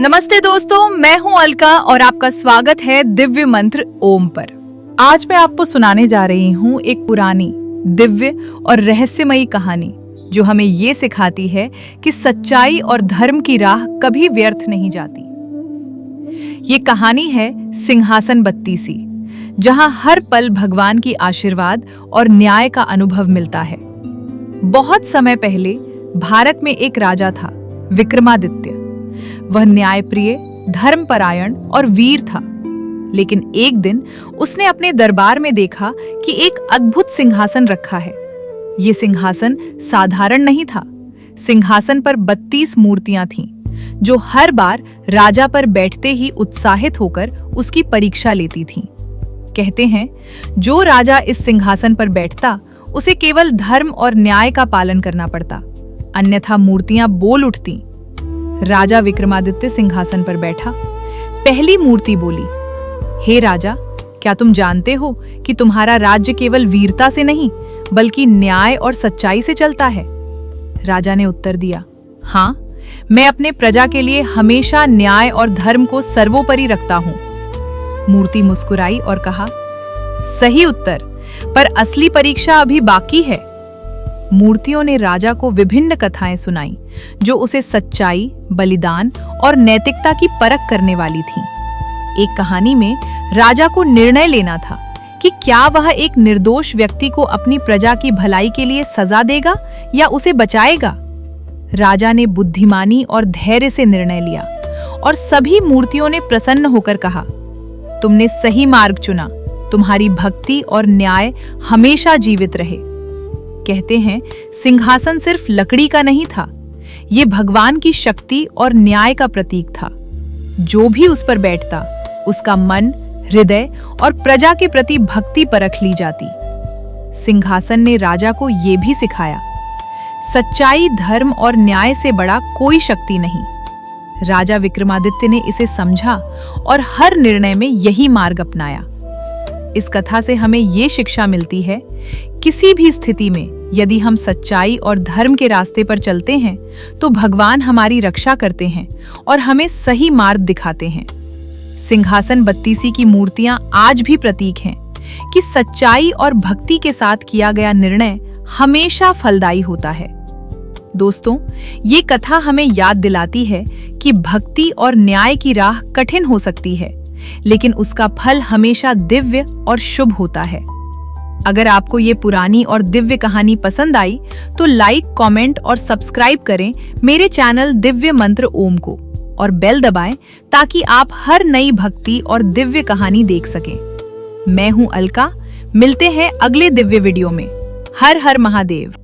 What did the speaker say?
नमस्ते दोस्तों, मैं हूं अलका और आपका स्वागत है दिव्य मंत्र ओम पर। आज मैं आपको सुनाने जा रही हूं एक पुरानी, दिव्य और रहस्यमयी कहानी जो हमें ये सिखाती है कि सच्चाई और धर्म की राह कभी व्यर्थ नहीं जाती। ये कहानी है सिंहासन बत्तीसी, जहां हर पल भगवान की आशीर्वाद और न्याय का अनुभव मिलता है। बहुत समय पहले भारत में एक राजा था, विक्रमादित्य। वह न्यायप्रिय, धर्मपरायण और वीर था। लेकिन एक दिन उसने अपने दरबार में देखा कि एक अद्भुत सिंहासन रखा है। ये सिंहासन साधारण नहीं था। सिंहासन पर 32 मूर्तियां थीं, जो हर बार राजा पर बैठते ही उत्साहित होकर उसकी परीक्षा लेती थीं। कहते हैं, जो राजा इस सिंहासन पर बैठता, उसे केवल धर्म और न्याय का पालन करना पड़ता, अन्यथा मूर्तियां बोल उठती। राजा विक्रमादित्य सिंहासन पर बैठा। पहली मूर्ति बोली, हे राजा, क्या तुम जानते हो कि तुम्हारा राज्य केवल वीरता से नहीं बल्कि न्याय और सच्चाई से चलता है? राजा ने उत्तर दिया, हाँ, मैं अपने प्रजा के लिए हमेशा न्याय और धर्म को सर्वोपरि रखता हूँ। मूर्ति मुस्कुराई और कहा, सही उत्तर, पर असली परीक्षा अभी बाकी है। मूर्तियों ने राजा को विभिन्न कथाएं सुनाई, जो उसे सच्चाई, बलिदान और नैतिकता की परख करने वाली थीं। एक कहानी में राजा को निर्णय लेना था कि क्या वह एक निर्दोष व्यक्ति को अपनी प्रजा की भलाई के लिए सजा देगा या उसे बचाएगा। राजा ने बुद्धिमानी और धैर्य से निर्णय लिया और सभी मूर्तियों ने प्रसन्न होकर कहा, तुमने सही मार्ग चुना। तुम्हारी भक्ति और न्याय हमेशा जीवित रहे। कहते हैं, सिंहासन सिर्फ लकड़ी का नहीं था, ये भगवान की शक्ति और न्याय का प्रतीक था। जो भी उस पर बैठता, उसका मन, हृदय और प्रजा के प्रति भक्ति परख ली जाती। सिंहासन ने राजा को ये भी सिखाया, सच्चाई, धर्म और न्याय से बड़ा कोई शक्ति नहीं। राजा विक्रमादित्य ने इसे समझा और हर निर्णय में यही मार्ग अपनाया। इस कथा से हमें ये शिक्षा मिलती है, किसी भी स्थिति में यदि हम सच्चाई और धर्म के रास्ते पर चलते हैं, तो भगवान हमारी रक्षा करते हैं और हमें सही मार्ग दिखाते हैं। सिंहासन बत्तीसी की मूर्तियां आज भी प्रतीक हैं कि सच्चाई और भक्ति के साथ किया गया निर्णय हमेशा फलदायी होता है। दोस्तों, ये कथा हमें याद दिलाती है कि भक्ति और न्याय की राह कठिन हो सकती है, लेकिन उसका फल हमेशा दिव्य और शुभ होता है। अगर आपको ये पुरानी और दिव्य कहानी पसंद आई तो लाइक, कमेंट और सब्सक्राइब करें मेरे चैनल दिव्य मंत्र ओम को और बेल दबाएं ताकि आप हर नई भक्ति और दिव्य कहानी देख सकें। मैं हूं अलका, मिलते हैं अगले दिव्य वीडियो में। हर हर महादेव।